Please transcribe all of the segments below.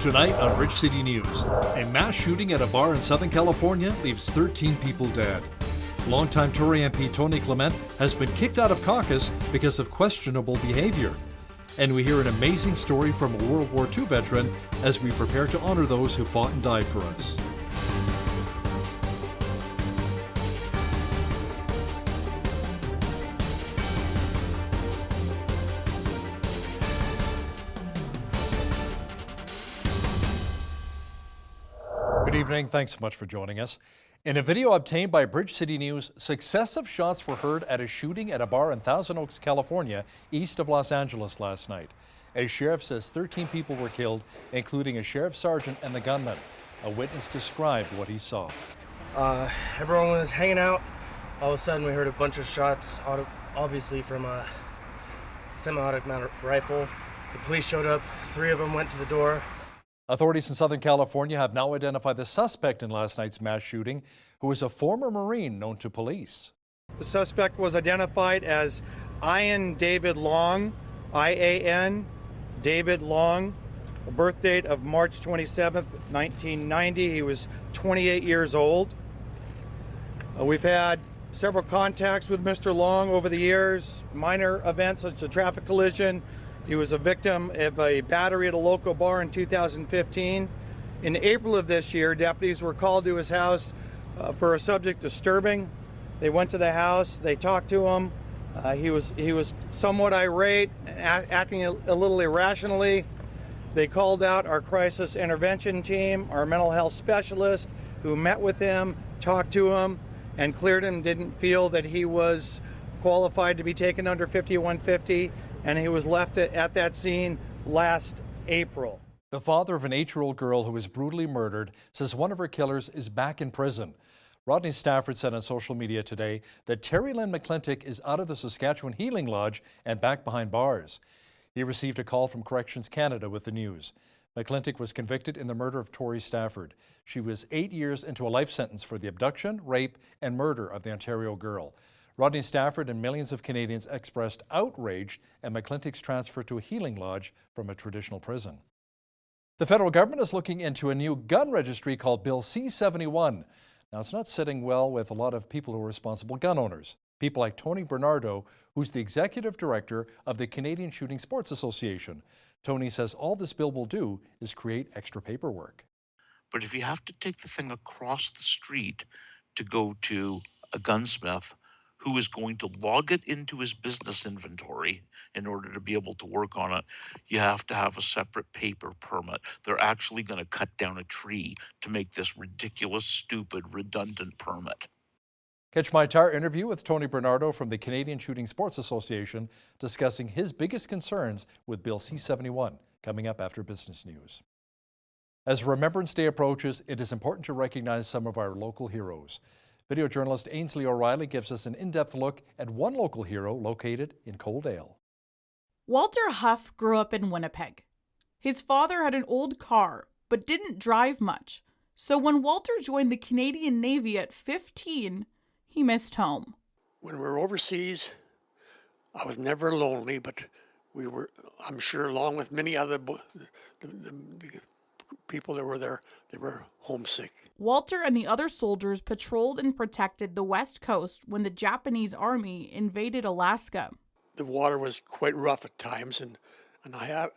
Tonight on Rich City News, a mass shooting at a bar in Southern California leaves 13 people dead. Longtime Tory MP Tony Clement has been kicked out of caucus because of questionable behavior. And we hear an amazing story from a World War II veteran as we prepare to honor those who fought and died for us. Good evening. Thanks so much for joining us. In a video obtained by Bridge City News, successive shots were heard at a shooting at a bar in Thousand Oaks, California, east of Los Angeles last night. A sheriff says 13 people were killed, including a sheriff sergeant and the gunman. A witness described what he saw. Everyone was hanging out. All of a sudden, we heard a bunch of shots, obviously from a semi-automatic rifle. The police showed up. 3 of them went to the door. Authorities in Southern California have now identified the suspect in last night's mass shooting, who is a former Marine known to police. The suspect was identified as Ian David Long, I-A-N, David Long, a birth date of March 27th, 1990. He was 28 years old. We've had several contacts with Mr. Long over the years, minor events such as a traffic collision. He was a victim of a battery at a local bar in 2015. In April of this year, deputies were called to his house for a subject disturbing. They went to the house, they talked to him. He was somewhat irate, acting a little irrationally. They called out our crisis intervention team, our mental health specialist, who met with him, talked to him, and cleared him, didn't feel that he was qualified to be taken under 5150. And he was left at that scene last April. The father of an 8-year-old girl who was brutally murdered says one of her killers is back in prison. Rodney Stafford said on social media today that Terry Lynn McClintock is out of the Saskatchewan Healing Lodge and back behind bars. He received a call from Corrections Canada with the news. McClintock was convicted in the murder of Tori Stafford. She was 8 years into a life sentence for the abduction, rape, and murder of the Ontario girl. Rodney Stafford and millions of Canadians expressed outrage at McClintock's transfer to a healing lodge from a traditional prison. The federal government is looking into a new gun registry called Bill C-71. Now, it's not sitting well with a lot of people who are responsible gun owners. People like Tony Bernardo, who's the executive director of the Canadian Shooting Sports Association. Tony says all this bill will do is create extra paperwork. But if you have to take the thing across the street to go to a gunsmith who is going to log it into his business inventory in order to be able to work on it, you have to have a separate paper permit. They're actually going to cut down a tree to make this ridiculous, stupid, redundant permit. Catch my entire interview with Tony Bernardo from the Canadian Shooting Sports Association discussing his biggest concerns with Bill C-71 coming up after business news. As Remembrance Day approaches, it is important to recognize some of our local heroes. Video journalist Ainsley O'Reilly gives us an in-depth look at one local hero located in Coaldale. Walter Huff grew up in Winnipeg. His father had an old car, but didn't drive much. So when Walter joined the Canadian Navy at 15, he missed home. When we were overseas, I was never lonely, but we were, I'm sure, along with many other the people that were there, they were homesick. Walter and the other soldiers patrolled and protected the West Coast when the Japanese army invaded Alaska. The water was quite rough at times, and I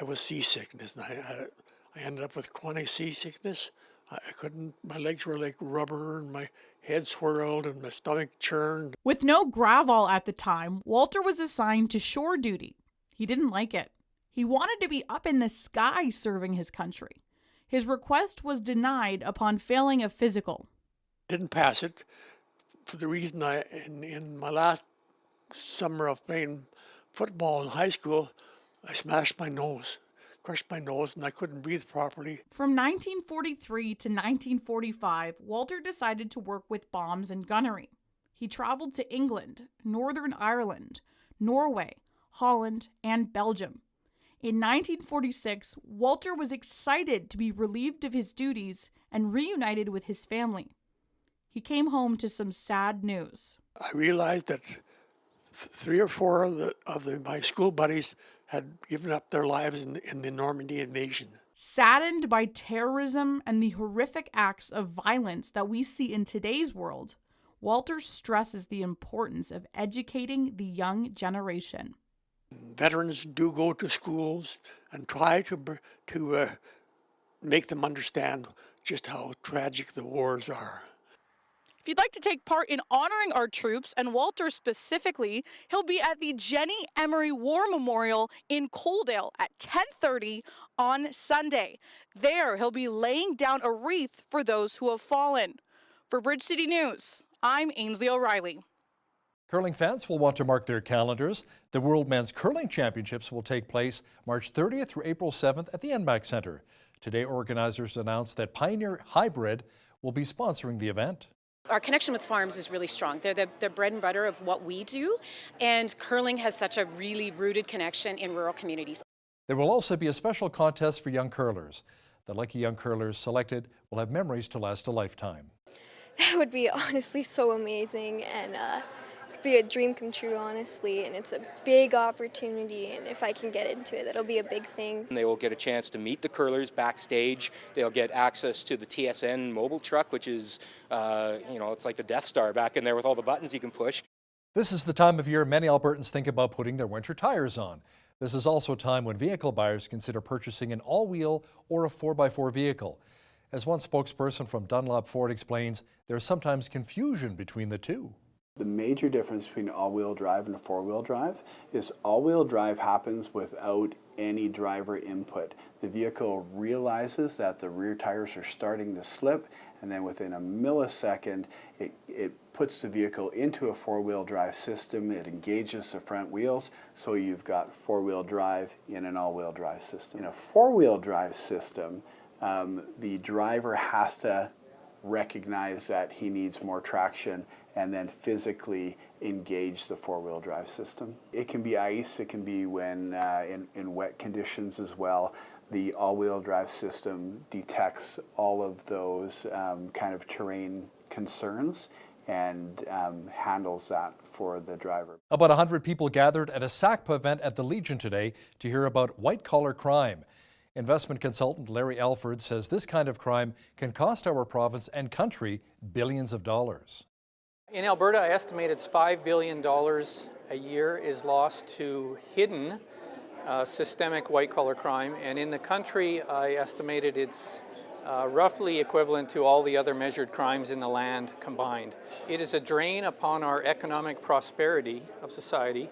was seasickness, and I ended up with chronic seasickness. I couldn't. My legs were like rubber, and my head swirled, and my stomach churned. With no gravel at the time, Walter was assigned to shore duty. He didn't like it. He wanted to be up in the sky serving his country. His request was denied upon failing a physical. Didn't pass it for the reason in my last summer of playing football in high school, I smashed my nose, crushed my nose, and I couldn't breathe properly. From 1943 to 1945, Walter decided to work with bombs and gunnery. He traveled to England, Northern Ireland, Norway, Holland, and Belgium. In 1946, Walter was excited to be relieved of his duties and reunited with his family. He came home to some sad news. I realized that 3 or 4 of my school buddies had given up their lives in the Normandy invasion. Saddened by terrorism and the horrific acts of violence that we see in today's world, Walter stresses the importance of educating the young generation. Veterans do go to schools and try to make them understand just how tragic the wars are. If you'd like to take part in honoring our troops, and Walter specifically, he'll be at the Jenny Emery War Memorial in Coaldale at 10:30 on Sunday. There, he'll be laying down a wreath for those who have fallen. For Bridge City News, I'm Ainsley O'Reilly. Curling fans will want to mark their calendars. The World Men's Curling Championships will take place March 30th through April 7th at the NMAC Center. Today, organizers announced that Pioneer Hybrid will be sponsoring the event. Our connection with farms is really strong. They're the bread and butter of what we do, and curling has such a really rooted connection in rural communities. There will also be a special contest for young curlers. The lucky young curlers selected will have memories to last a lifetime. That would be honestly so amazing, and it'd be a dream come true, honestly, and it's a big opportunity, and if I can get into it, that'll be a big thing. They will get a chance to meet the curlers backstage. They'll get access to the TSN mobile truck, which is, it's like the Death Star back in there with all the buttons you can push. This is the time of year many Albertans think about putting their winter tires on. This is also a time when vehicle buyers consider purchasing an all-wheel or a 4x4 vehicle. As one spokesperson from Dunlop Ford explains, there's sometimes confusion between the two. The major difference between all-wheel drive and a four-wheel drive is all-wheel drive happens without any driver input. The vehicle realizes that the rear tires are starting to slip, and then within a millisecond it puts the vehicle into a four-wheel drive system. It engages the front wheels, so you've got four-wheel drive in an all-wheel drive system. In a four-wheel drive system, the driver has to recognize that he needs more traction and then physically engage the four-wheel drive system. It can be ice, it can be when in wet conditions as well. The all-wheel drive system detects all of those kind of terrain concerns and handles that for the driver. About 100 people gathered at a SACPA event at the Legion today to hear about white-collar crime. Investment consultant Larry Alford says this kind of crime can cost our province and country billions of dollars. In Alberta, I estimate it's $5 billion a year is lost to hidden systemic white-collar crime. And in the country, I estimated it's roughly equivalent to all the other measured crimes in the land combined. It is a drain upon our economic prosperity of society.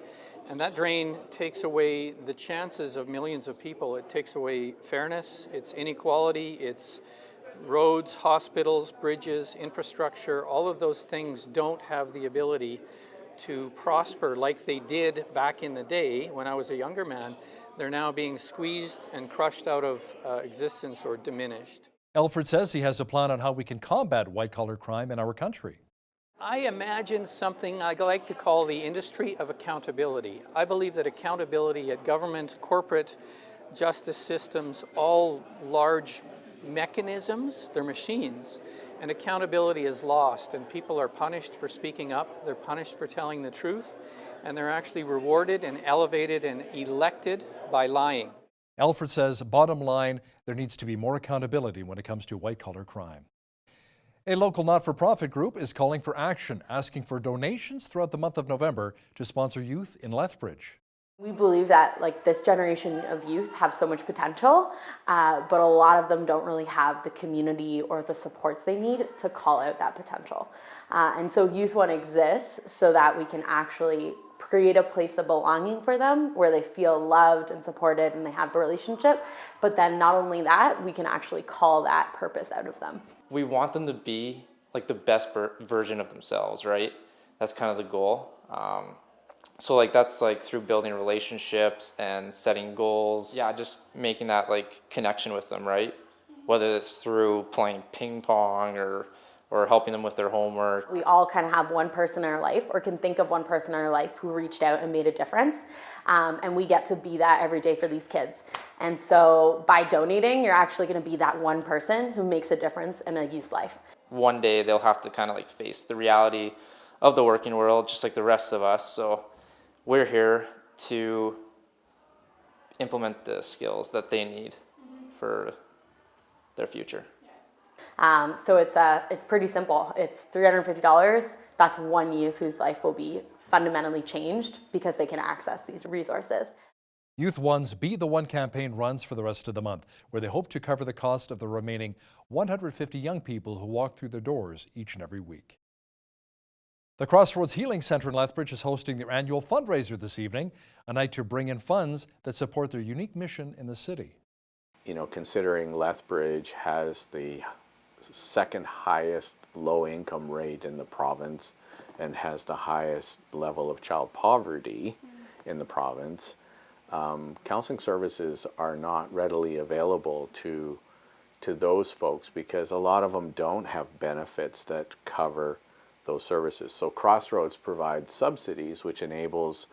And that drain takes away the chances of millions of people. It takes away fairness, it's inequality, it's roads, hospitals, bridges, infrastructure. All of those things don't have the ability to prosper like they did back in the day when I was a younger man. They're now being squeezed and crushed out of existence or diminished. Alford says he has a plan on how we can combat white-collar crime in our country. I imagine something I'd like to call the industry of accountability. I believe that accountability at government, corporate, justice systems, all large mechanisms, they're machines, and accountability is lost, and people are punished for speaking up, they're punished for telling the truth, and they're actually rewarded and elevated and elected by lying. Alford says, bottom line, there needs to be more accountability when it comes to white-collar crime. A local not-for-profit group is calling for action, asking for donations throughout the month of November to sponsor youth in Lethbridge. We believe that this generation of youth have so much potential, but a lot of them don't really have the community or the supports they need to call out that potential. And so Youth One exists so that we can actually create a place of belonging for them where they feel loved and supported and they have the relationship. But then not only that, we can actually call that purpose out of them. We want them to be like the best version of themselves, right? That's kind of the goal. So that's through building relationships and setting goals. Yeah, just making that connection with them, right? Whether it's through playing ping pong or helping them with their homework. We all kind of have one person in our life or can think of one person in our life who reached out and made a difference. And we get to be that every day for these kids. And so by donating, you're actually going to be that one person who makes a difference in a youth's life. One day they'll have to kind of face the reality of the working world just like the rest of us. So we're here to implement the skills that they need for their future. So it's pretty simple. It's $350. That's one youth whose life will be fundamentally changed because they can access these resources. Youth One's Be the One campaign runs for the rest of the month, where they hope to cover the cost of the remaining 150 young people who walk through their doors each and every week. The Crossroads Healing Center in Lethbridge is hosting their annual fundraiser this evening, a night to bring in funds that support their unique mission in the city. You know, considering Lethbridge has the second highest low income rate in the province and has the highest level of child poverty in the province, counseling services are not readily available to those folks because a lot of them don't have benefits that cover those services. So Crossroads provides subsidies which enables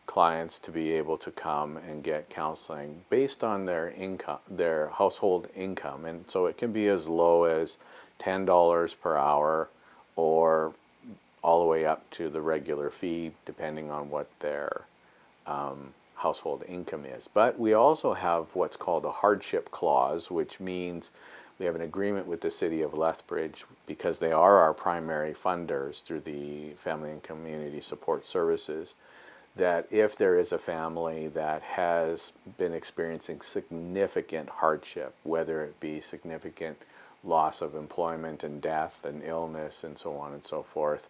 clients to be able to come and get counseling based on their income, their household income. And so it can be as low as $10 per hour or all the way up to the regular fee depending on what their household income is. But we also have what's called a hardship clause, which means we have an agreement with the City of Lethbridge because they are our primary funders through the Family and Community Support Services, that if there is a family that has been experiencing significant hardship, whether it be significant loss of employment and death and illness and so on and so forth,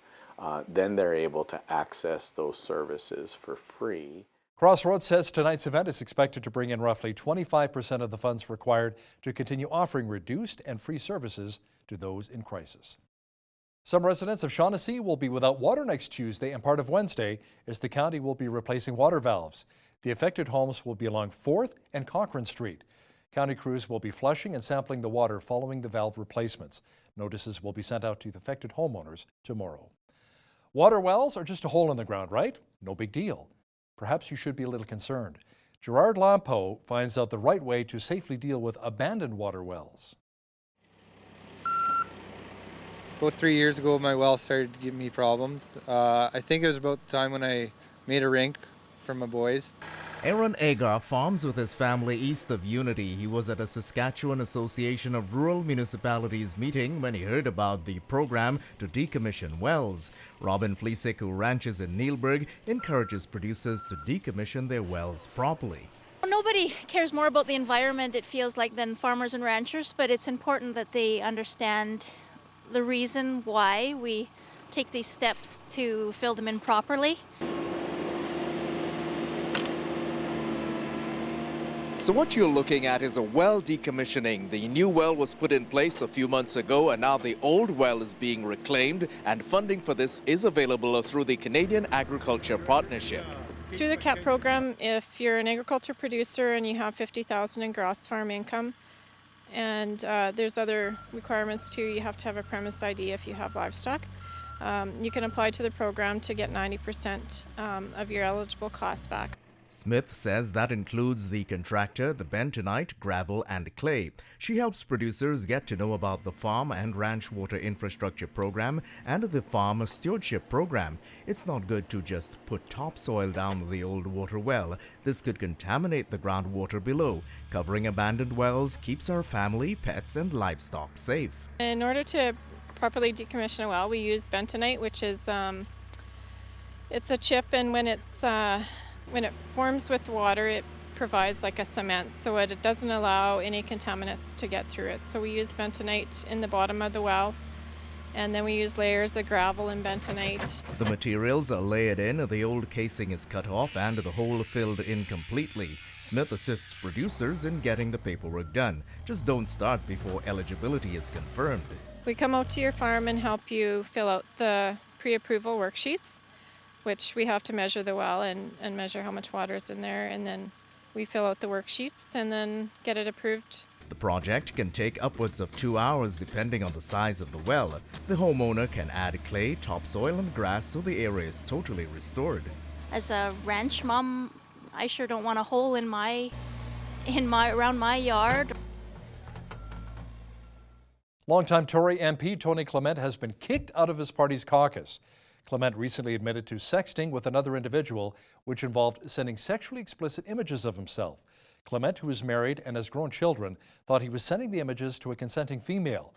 then they're able to access those services for free. Crossroads says tonight's event is expected to bring in roughly 25% of the funds required to continue offering reduced and free services to those in crisis. Some residents of Shaughnessy will be without water next Tuesday and part of Wednesday as the county will be replacing water valves. The affected homes will be along 4th and Cochrane Street. County crews will be flushing and sampling the water following the valve replacements. Notices will be sent out to the affected homeowners tomorrow. Water wells are just a hole in the ground, right? No big deal. Perhaps you should be a little concerned. Gerard Lampo finds out the right way to safely deal with abandoned water wells. About 3 years ago, my well started to give me problems. I think it was about the time when I made a rink for my boys. Aaron Agar farms with his family east of Unity. He was at a Saskatchewan Association of Rural Municipalities meeting when he heard about the program to decommission wells. Robin Fleesick, who ranches in Neilburg, encourages producers to decommission their wells properly. Nobody cares more about the environment, it feels like, than farmers and ranchers, but it's important that they understand the reason why we take these steps to fill them in properly. So what you're looking at is a well decommissioning. The new well was put in place a few months ago and now the old well is being reclaimed, and funding for this is available through the Canadian Agriculture Partnership. Through the CAP program, if you're an agriculture producer and you have $50,000 in gross farm income, and there's other requirements too, you have to have a premise ID if you have livestock. You can apply to the program to get 90% of your eligible costs back. Smith says that includes the contractor, the bentonite, gravel, and clay. She helps producers get to know about the Farm and Ranch Water Infrastructure Program and the Farm Stewardship Program. It's not good to just put topsoil down the old water well. This could contaminate the groundwater below. Covering abandoned wells keeps our family, pets, and livestock safe. In order to properly decommission a well, we use bentonite, which is it's a chip, and when it forms with water, it provides like a cement, so it doesn't allow any contaminants to get through it. So we use bentonite in the bottom of the well, and then we use layers of gravel and bentonite. The materials are layered in, the old casing is cut off, and the hole filled in completely. Smith assists producers in getting the paperwork done. Just don't start before eligibility is confirmed. We come out to your farm and help you fill out the pre-approval worksheets, which we have to measure the well and measure how much water is in there, and then we fill out the worksheets and then get it approved. The project can take upwards of 2 hours depending on the size of the well. The homeowner can add clay, topsoil, and grass so the area is totally restored. As a ranch mom, I sure don't want a hole in around my yard. Longtime Tory MP Tony Clement has been kicked out of his party's caucus. Clement recently admitted to sexting with another individual, which involved sending sexually explicit images of himself. Clement, who is married and has grown children, thought he was sending the images to a consenting female.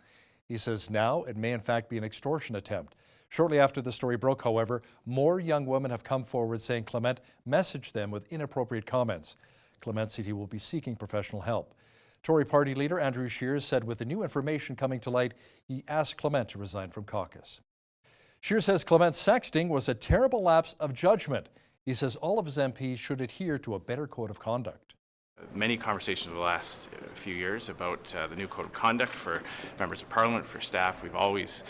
He says now it may in fact be an extortion attempt. Shortly after the story broke, however, more young women have come forward saying Clement messaged them with inappropriate comments. Clement said he will be seeking professional help. Tory party leader Andrew Scheer said with the new information coming to light, he asked Clement to resign from caucus. Scheer says Clement's sexting was a terrible lapse of judgment. He says all of his MPs should adhere to a better code of conduct. Many conversations over the last few years about the new code of conduct for members of parliament, for staff. We've always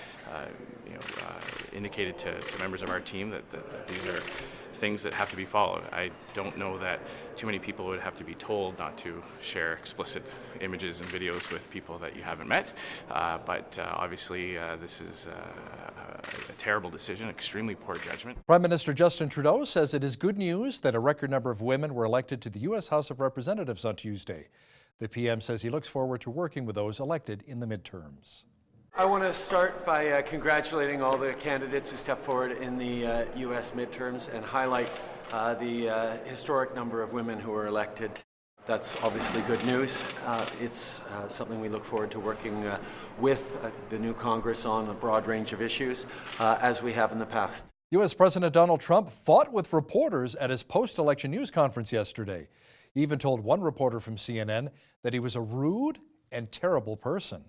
indicated to members of our team that these are things that have to be followed. I don't know that too many people would have to be told not to share explicit images and videos with people that you haven't met, but obviously this is a terrible decision, extremely poor judgment. Prime Minister Justin Trudeau says it is good news that a record number of women were elected to the U.S. House of Representatives on Tuesday. The PM says he looks forward to working with those elected in the midterms. I want to start by congratulating all the candidates who stepped forward in the U.S. midterms and highlight the historic number of women who were elected. That's obviously good news. It's something we look forward to working with the new Congress on a broad range of issues, as we have in the past. U.S. President Donald Trump fought with reporters at his post-election news conference yesterday. He even told one reporter from CNN that he was a rude and terrible person.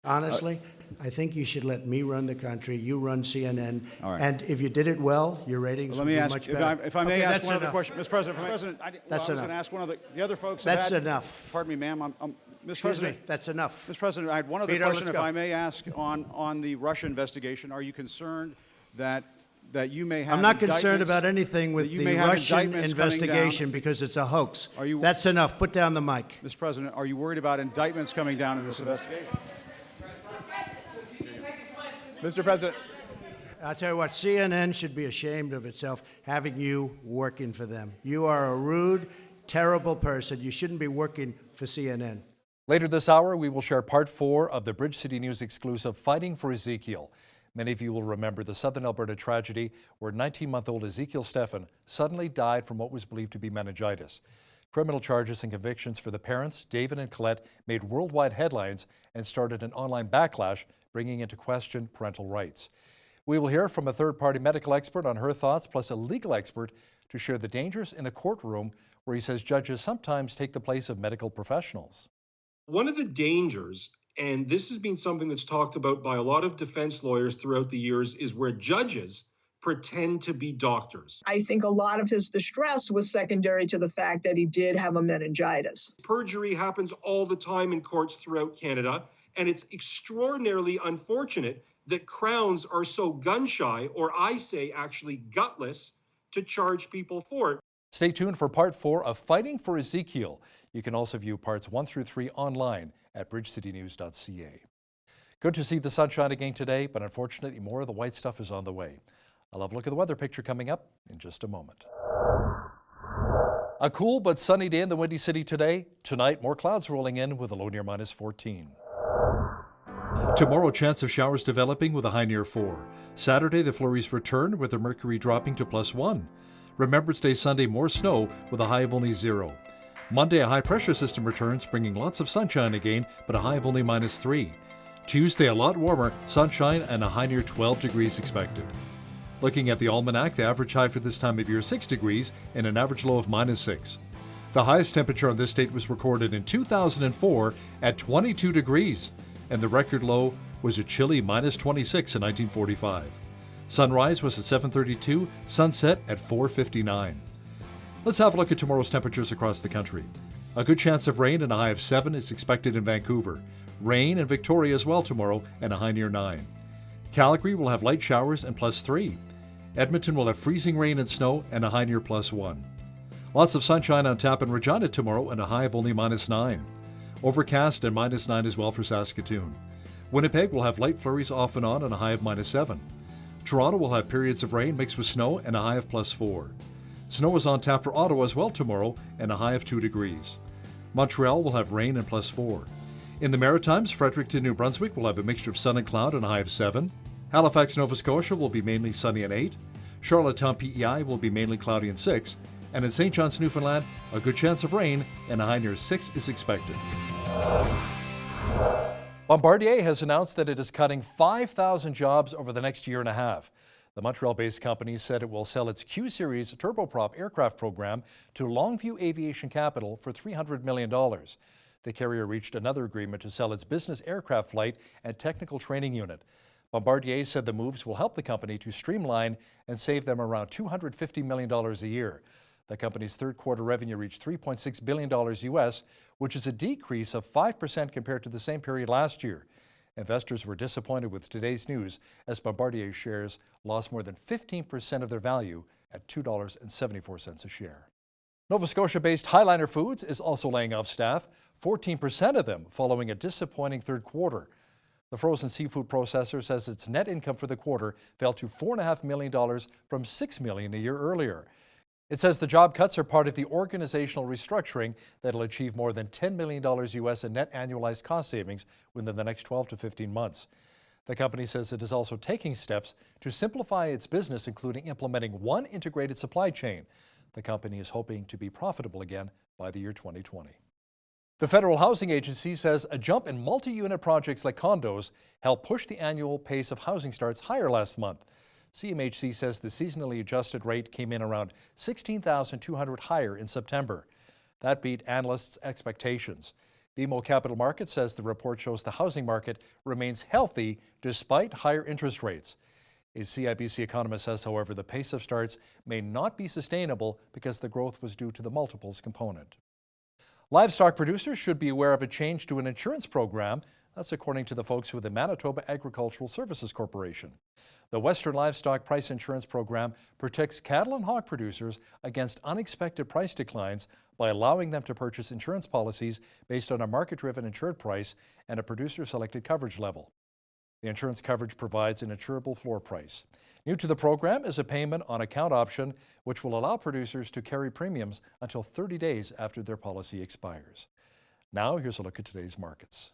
Honestly, I think you should let me run the country. You run CNN. All right. And if you did it well, your ratings would be much better. If I may ask one enough. other question. Mr. President, I was going to ask one of the other folks. That's enough. Pardon me, ma'am. Mr. President, that's enough. Mr. President, I had one other Peter, question, let's if go. I may ask, on the Russia investigation. Are you concerned that you may have I'm not concerned indictments- about anything with that you the may have Russian indictments coming investigation down? because it's a hoax. Are you- That's enough. Put down the mic. Mr. President, are you worried about indictments coming down in this investigation? Mr. President. I'll tell you what, CNN should be ashamed of itself having you working for them. You are a rude, terrible person. You shouldn't be working for CNN. Later this hour, we will share part 4 of the Bridge City News exclusive, Fighting for Ezekiel. Many of you will remember the Southern Alberta tragedy where 19-month-old Ezekiel Stephan suddenly died from what was believed to be meningitis. Criminal charges and convictions for the parents, David and Colette, made worldwide headlines and started an online backlash, bringing into question parental rights. We will hear from a third-party medical expert on her thoughts, plus a legal expert to share the dangers in the courtroom, where he says judges sometimes take the place of medical professionals. One of the dangers, and this has been something that's talked about by a lot of defense lawyers throughout the years, is where judges pretend to be doctors. I think a lot of his distress was secondary to the fact that he did have a meningitis. Perjury happens all the time in courts throughout Canada, and it's extraordinarily unfortunate that Crowns are so gun-shy, or I say actually gutless, to charge people for it. Stay tuned for part 4 of Fighting for Ezekiel. You can also view parts 1 through 3 online at bridgecitynews.ca. Good to see the sunshine again today, but unfortunately more of the white stuff is on the way. I'll have a look at the weather picture coming up in just a moment. A cool but sunny day in the Windy City today. Tonight, more clouds rolling in with a low near -14. Tomorrow, chance of showers developing with a high near 4. Saturday, the flurries return with the mercury dropping to +1. Remembrance Day Sunday, more snow with a high of only 0. Monday, a high pressure system returns, bringing lots of sunshine again, but a high of only -3. Tuesday, a lot warmer, sunshine and a high near 12 degrees expected. Looking at the almanac, the average high for this time of year 6 degrees and an average low of -6. The highest temperature on this date was recorded in 2004 at 22 degrees, and the record low was a chilly -26 in 1945. Sunrise was at 7:32, sunset at 4:59. Let's have a look at tomorrow's temperatures across the country. A good chance of rain and a high of 7 is expected in Vancouver. Rain in Victoria as well tomorrow and a high near 9. Calgary will have light showers and +3. Edmonton will have freezing rain and snow and a high near +1. Lots of sunshine on tap in Regina tomorrow and a high of only -9. Overcast and -9 as well for Saskatoon. Winnipeg will have light flurries off and on and a high of -7. Toronto will have periods of rain mixed with snow and a high of +4. Snow is on tap for Ottawa as well tomorrow and a high of 2 degrees. Montreal will have rain and +4. In the Maritimes, Fredericton, New Brunswick will have a mixture of sun and cloud and a high of 7. Halifax, Nova Scotia will be mainly sunny and 8. Charlottetown, PEI will be mainly cloudy and 6. And in St. John's, Newfoundland, a good chance of rain and a high near 6 is expected. Bombardier has announced that it is cutting 5,000 jobs over the next year and a half. The Montreal-based company said it will sell its Q-Series turboprop aircraft program to Longview Aviation Capital for $300 million. The carrier reached another agreement to sell its business aircraft flight and technical training unit. Bombardier said the moves will help the company to streamline and save them around $250 million a year. The company's third quarter revenue reached $3.6 billion US, which is a decrease of 5% compared to the same period last year. Investors were disappointed with today's news as Bombardier shares lost more than 15% of their value at $2.74 a share. Nova Scotia-based Highliner Foods is also laying off staff, 14% of them following a disappointing third quarter. The frozen seafood processor says its net income for the quarter fell to $4.5 million from $6 million a year earlier. It says the job cuts are part of the organizational restructuring that will achieve more than $10 million US in net annualized cost savings within the next 12 to 15 months. The company says it is also taking steps to simplify its business, including implementing one integrated supply chain. The company is hoping to be profitable again by the year 2020. The Federal Housing Agency says a jump in multi-unit projects like condos helped push the annual pace of housing starts higher last month. CMHC says the seasonally adjusted rate came in around 16,200 higher in September. That beat analysts' expectations. BMO Capital Markets says the report shows the housing market remains healthy despite higher interest rates. A CIBC economist says, however, the pace of starts may not be sustainable because the growth was due to the multiples component. Livestock producers should be aware of a change to an insurance program. That's according to the folks with the Manitoba Agricultural Services Corporation. The Western Livestock Price Insurance Program protects cattle and hog producers against unexpected price declines by allowing them to purchase insurance policies based on a market-driven insured price and a producer-selected coverage level. The insurance coverage provides an insurable floor price. New to the program is a payment on account option, which will allow producers to carry premiums until 30 days after their policy expires. Now, here's a look at today's markets.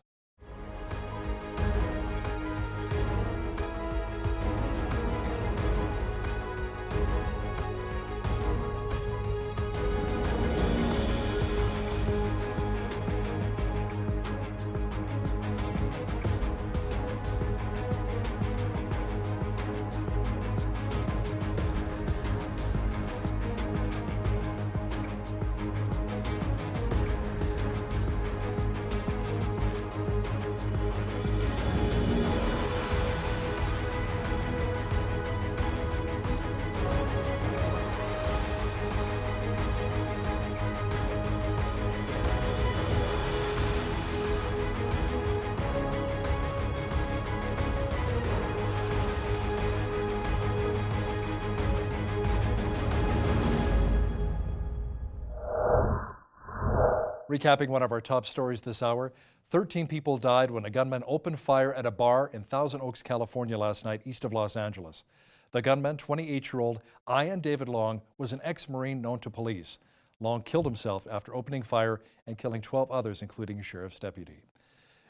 Recapping one of our top stories this hour, 13 people died when a gunman opened fire at a bar in Thousand Oaks, California last night, east of Los Angeles. The gunman, 28-year-old Ian David Long, was an ex-Marine known to police. Long killed himself after opening fire and killing 12 others, including a sheriff's deputy.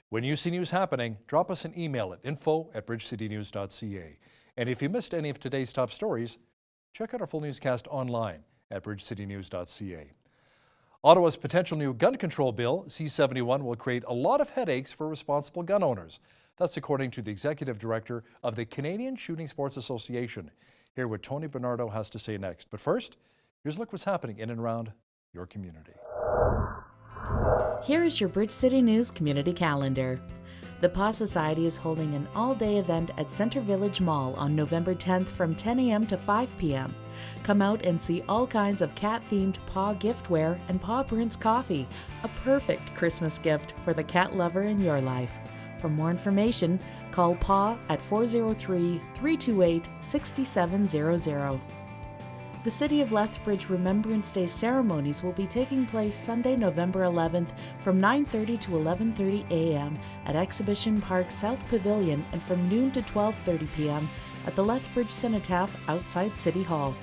When you see news happening, drop us an email at info@bridgecitynews.ca. And if you missed any of today's top stories, check out our full newscast online at bridgecitynews.ca. Ottawa's potential new gun control bill, C-71, will create a lot of headaches for responsible gun owners. That's according to the executive director of the Canadian Shooting Sports Association. Hear what Tony Bernardo has to say next. But first, here's a look what's happening in and around your community. Here is your Bridge City News community calendar. The Paw Society is holding an all-day event at Center Village Mall on November 10th from 10 a.m. to 5 p.m. Come out and see all kinds of cat-themed paw giftware and Paw Prints coffee, a perfect Christmas gift for the cat lover in your life. For more information, call Paw at 403-328-6700. The City of Lethbridge Remembrance Day ceremonies will be taking place Sunday, November 11th from 9:30 to 11:30 a.m. at Exhibition Park South Pavilion and from noon to 12:30 p.m. at the Lethbridge Cenotaph outside City Hall.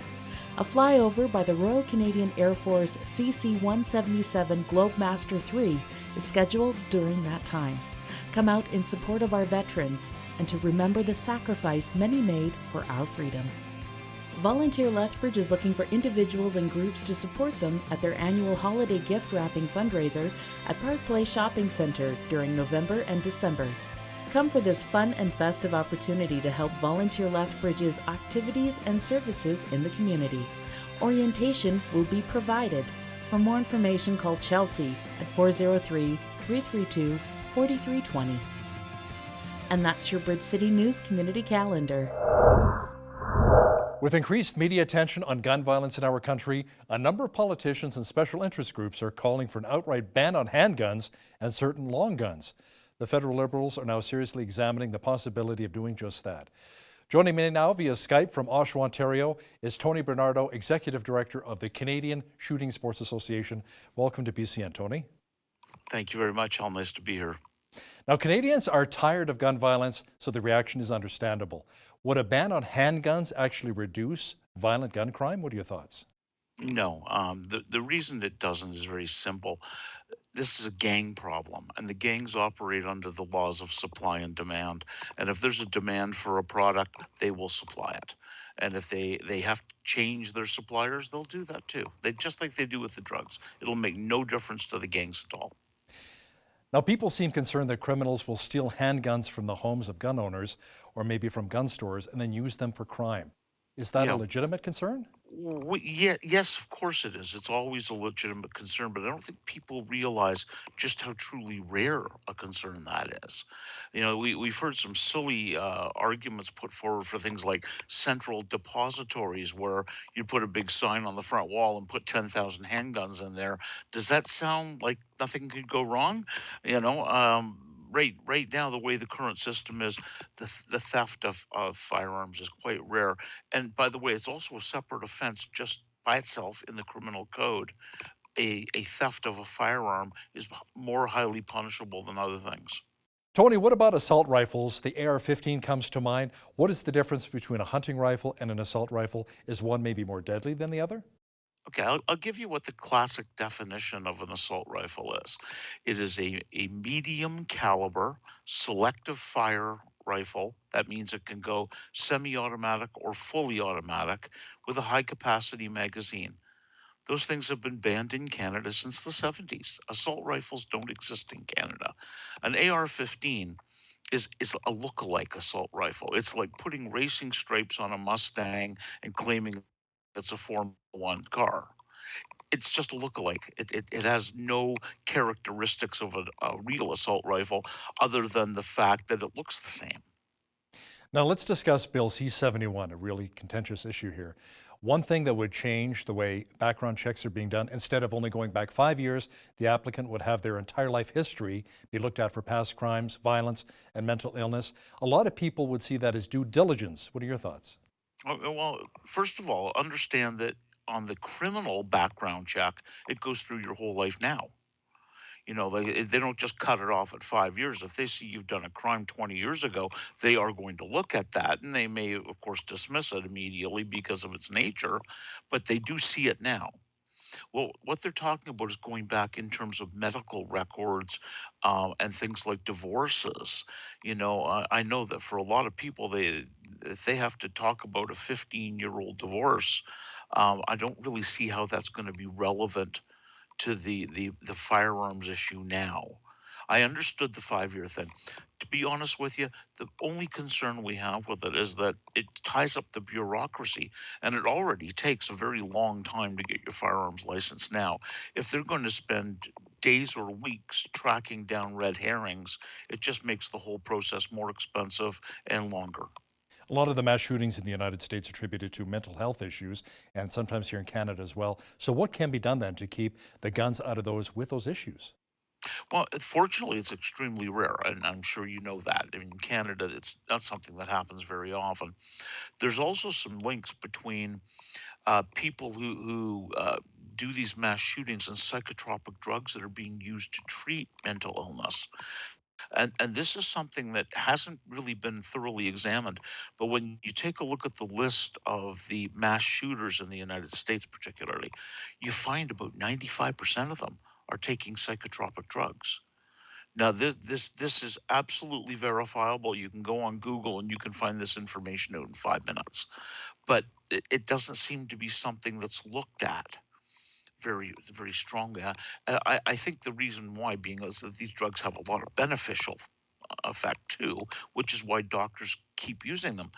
A flyover by the Royal Canadian Air Force CC-177 Globemaster III is scheduled during that time. Come out in support of our veterans and to remember the sacrifice many made for our freedom. Volunteer Lethbridge is looking for individuals and groups to support them at their annual holiday gift wrapping fundraiser at Park Place Shopping Centre during November and December. Come for this fun and festive opportunity to help Volunteer Lethbridge's activities and services in the community. Orientation will be provided. For more information, call Chelsea at 403-332-4320. And that's your Bridge City News Community Calendar. With increased media attention on gun violence in our country, a number of politicians and special interest groups are calling for an outright ban on handguns and certain long guns. The federal Liberals are now seriously examining the possibility of doing just that. Joining me now via Skype from Oshawa, Ontario is Tony Bernardo, Executive Director of the Canadian Shooting Sports Association. Welcome to BCN, Tony. Thank you very much. All nice to be here. Now, Canadians are tired of gun violence, so the reaction is understandable. Would a ban on handguns actually reduce violent gun crime? What are your thoughts? No, the reason it doesn't is very simple. This is a gang problem, and the gangs operate under the laws of supply and demand. And if there's a demand for a product, they will supply it. And if they have to change their suppliers, they'll do that too. They just like they do with the drugs. It'll make no difference to the gangs at all. Now, people seem concerned that criminals will steal handguns from the homes of gun owners or maybe from gun stores and then use them for crime. Is that a legitimate concern? Yes, of course it is. It's always a legitimate concern, but I don't think people realize just how truly rare a concern that is. You know, we've heard some silly arguments put forward for things like central depositories, where you put a big sign on the front wall and put 10,000 handguns in there. Does that sound like nothing could go wrong? You know, right now, the way the current system is, the theft of firearms is quite rare. And by the way, it's also a separate offense just by itself in the criminal code. A theft of a firearm is more highly punishable than other things. Tony, what about assault rifles? The AR-15 comes to mind. What is the difference between a hunting rifle and an assault rifle? Is one maybe more deadly than the other? Okay, I'll give you what the classic definition of an assault rifle is. It is a medium caliber selective fire rifle. That means it can go semi-automatic or fully automatic with a high capacity magazine. Those things have been banned in Canada since the 70s. Assault rifles don't exist in Canada. An AR-15 is a look-alike assault rifle. It's like putting racing stripes on a Mustang and claiming it's a Formula One car. It's just a look-alike. It has no characteristics of a real assault rifle other than the fact that it looks the same. Now let's discuss Bill C-71, a really contentious issue here. One thing that would change the way background checks are being done, instead of only going back 5 years, the applicant would have their entire life history be looked at for past crimes, violence, and mental illness. A lot of people would see that as due diligence. What are your thoughts? Well, first of all, understand that on the criminal background check, it goes through your whole life now. You know, they don't just cut it off at 5 years. If they see you've done a crime 20 years ago, they are going to look at that, and they may, of course, dismiss it immediately because of its nature, but they do see it now. Well, what they're talking about is going back in terms of medical records and things like divorces. You know, I know that for a lot of people, if they have to talk about a 15-year-old divorce, I don't really see how that's going to be relevant to the firearms issue now. I understood the 5-year thing. To be honest with you, the only concern we have with it is that it ties up the bureaucracy, and it already takes a very long time to get your firearms license now. If they're going to spend days or weeks tracking down red herrings, it just makes the whole process more expensive and longer. A lot of the mass shootings in the United States are attributed to mental health issues, and sometimes here in Canada as well. So what can be done then to keep the guns out of those with those issues? Well, fortunately, it's extremely rare, and I'm sure you know that. I mean, in Canada, it's not something that happens very often. There's also some links between people who do these mass shootings and psychotropic drugs that are being used to treat mental illness. And this is something that hasn't really been thoroughly examined. But when you take a look at the list of the mass shooters in the United States particularly, you find about 95% of them are taking psychotropic drugs. Now, this is absolutely verifiable. You can go on Google and you can find this information out in 5 minutes. But it doesn't seem to be something that's looked at very strongly. I think the reason why being is that these drugs have a lot of beneficial effect too, which is why doctors keep using them.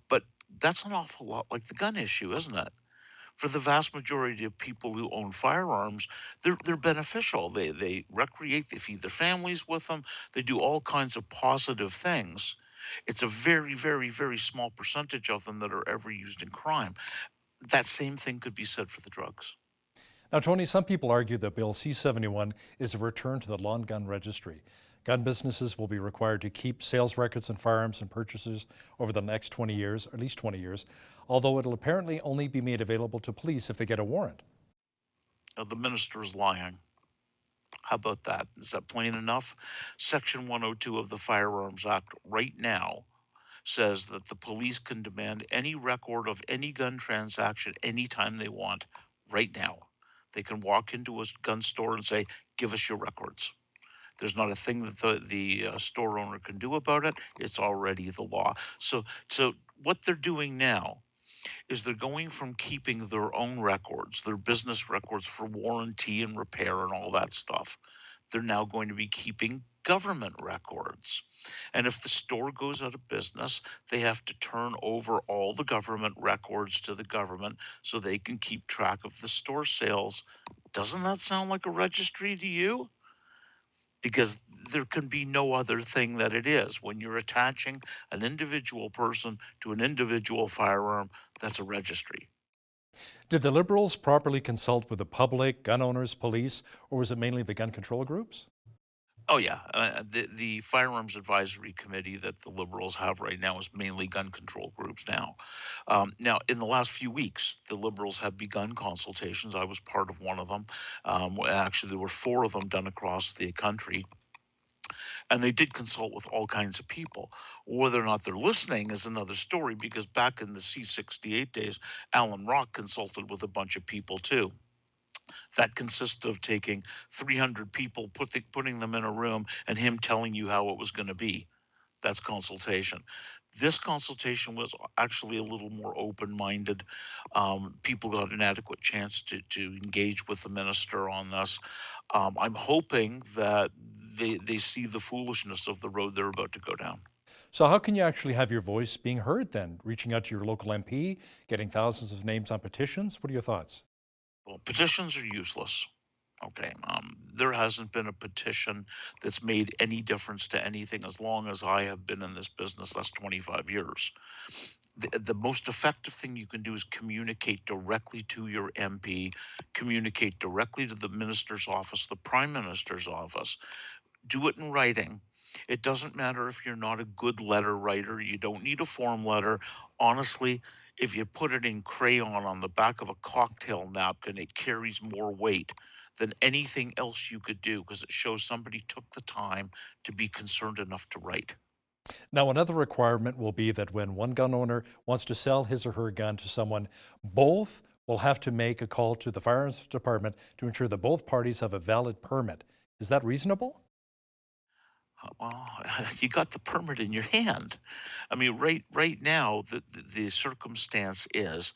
But that's an awful lot like the gun issue, isn't it? For the vast majority of people who own firearms, they're beneficial. They recreate, they feed their families with them, they do all kinds of positive things. It's a very small percentage of them that are ever used in crime. That same thing could be said for the drugs. Now, Tony, some people argue that Bill C-71 is a return to the lawn gun registry. Gun businesses will be required to keep sales records on firearms and purchases over the next 20 years, or at least 20 years, although it'll apparently only be made available to police if they get a warrant. The minister is lying. How about that? Is that plain enough? Section 102 of the Firearms Act right now says that the police can demand any record of any gun transaction anytime they want, right now. They can walk into a gun store and say, give us your records. There's not a thing that the store owner can do about it. It's already the law. So what they're doing now is they're going from keeping their own records, their business records for warranty and repair and all that stuff. They're now going to be keeping government records. And if the store goes out of business, they have to turn over all the government records to the government so they can keep track of the store sales. Doesn't that sound like a registry to you? Because there can be no other thing that it is. When you're attaching an individual person to an individual firearm, that's a registry. Did the Liberals properly consult with the public, gun owners, police, or was it mainly the gun control groups? Oh, yeah. The Firearms Advisory Committee that the Liberals have right now is mainly gun control groups now. Now, in the last few weeks, the Liberals have begun consultations. I was part of one of them. Actually, there were 4 of them done across the country. And they did consult with all kinds of people. Whether or not they're listening is another story, because back in the C-68 days, Alan Rock consulted with a bunch of people too. That consisted of taking 300 people, putting them in a room, and him telling you how it was going to be. That's consultation. This consultation was actually a little more open-minded. People got an adequate chance to engage with the minister on this. I'm hoping that they see the foolishness of the road they're about to go down. So how can you actually have your voice being heard then? Reaching out to your local MP, getting thousands of names on petitions? What are your thoughts? Well, petitions are useless. Okay. There hasn't been a petition that's made any difference to anything as long as I have been in this business. That's 25 years. The most effective thing you can do is communicate directly to your MP, communicate directly to the minister's office, the prime minister's office. Do it in writing. It doesn't matter if you're not a good letter writer. You don't need a form letter. Honestly, if you put it in crayon on the back of a cocktail napkin, it carries more weight than anything else you could do, because it shows somebody took the time to be concerned enough to write. Now, another requirement will be that when one gun owner wants to sell his or her gun to someone, both will have to make a call to the firearms department to ensure that both parties have a valid permit. Is that reasonable? Well, you got the permit in your hand. I mean, right now, the circumstance is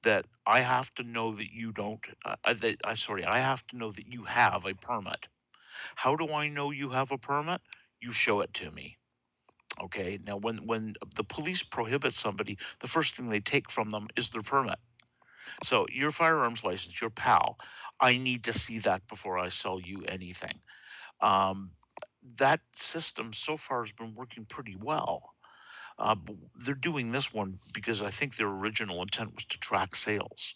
that I have to know that you don't. I have to know that you have a permit. How do I know you have a permit? You show it to me. Okay. Now, when the police prohibit somebody, the first thing they take from them is their permit. So your firearms license, your PAL, I need to see that before I sell you anything. That system so far has been working pretty well. But they're doing this one because I think their original intent was to track sales.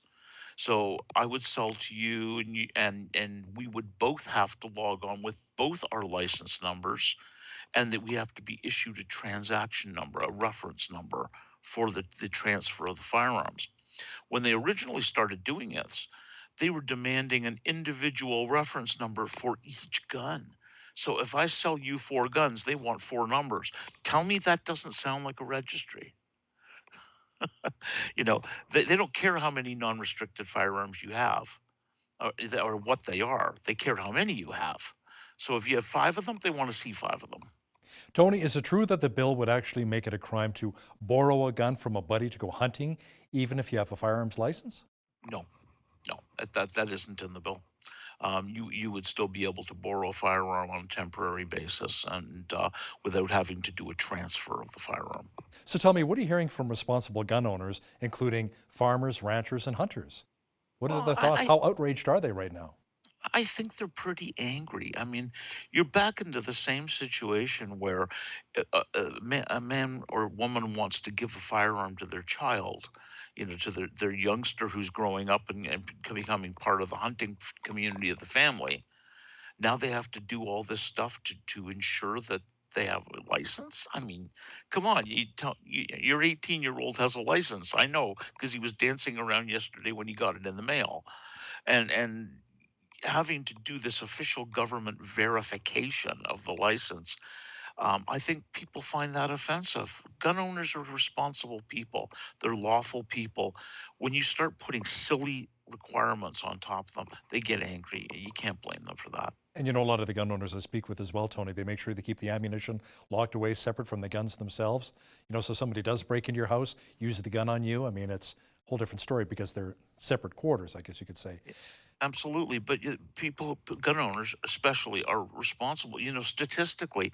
So I would sell to you, and we would both have to log on with both our license numbers, and that we have to be issued a transaction number, a reference number for the transfer of the firearms. When they originally started doing this, they were demanding an individual reference number for each gun. So if I sell you 4 guns, they want 4 numbers. Tell me that doesn't sound like a registry. You know, they don't care how many non-restricted firearms you have or what they are. They care how many you have. So if you have 5 of them, they want to see 5 of them. Tony, is it true that the bill would actually make it a crime to borrow a gun from a buddy to go hunting, even if you have a firearms license? No, no, that isn't in the bill. You would still be able to borrow a firearm on a temporary basis and without having to do a transfer of the firearm. So tell me, what are you hearing from responsible gun owners, including farmers, ranchers, and hunters? What are Well, the thoughts? How outraged are they right now? I think they're pretty angry. I mean, you're back into the same situation where a man or woman wants to give a firearm to their child, to their youngster who's growing up and becoming part of the hunting community of the family. Now they have to do all this stuff to ensure that they have a license. I mean, come on, your 18-year-old has a license. I know because he was dancing around yesterday when he got it in the mail, and having to do this official government verification of the license, I think people find that offensive. Gun owners are responsible people. They're lawful people. When you start putting silly requirements on top of them, they get angry. You can't blame them for that. And a lot of the gun owners I speak with as well, Tony, they make sure they keep the ammunition locked away separate from the guns themselves. So somebody does break into your house, use the gun on you. I mean, it's a whole different story because they're separate quarters, I guess you could say. Absolutely, but gun owners especially, are responsible. Statistically,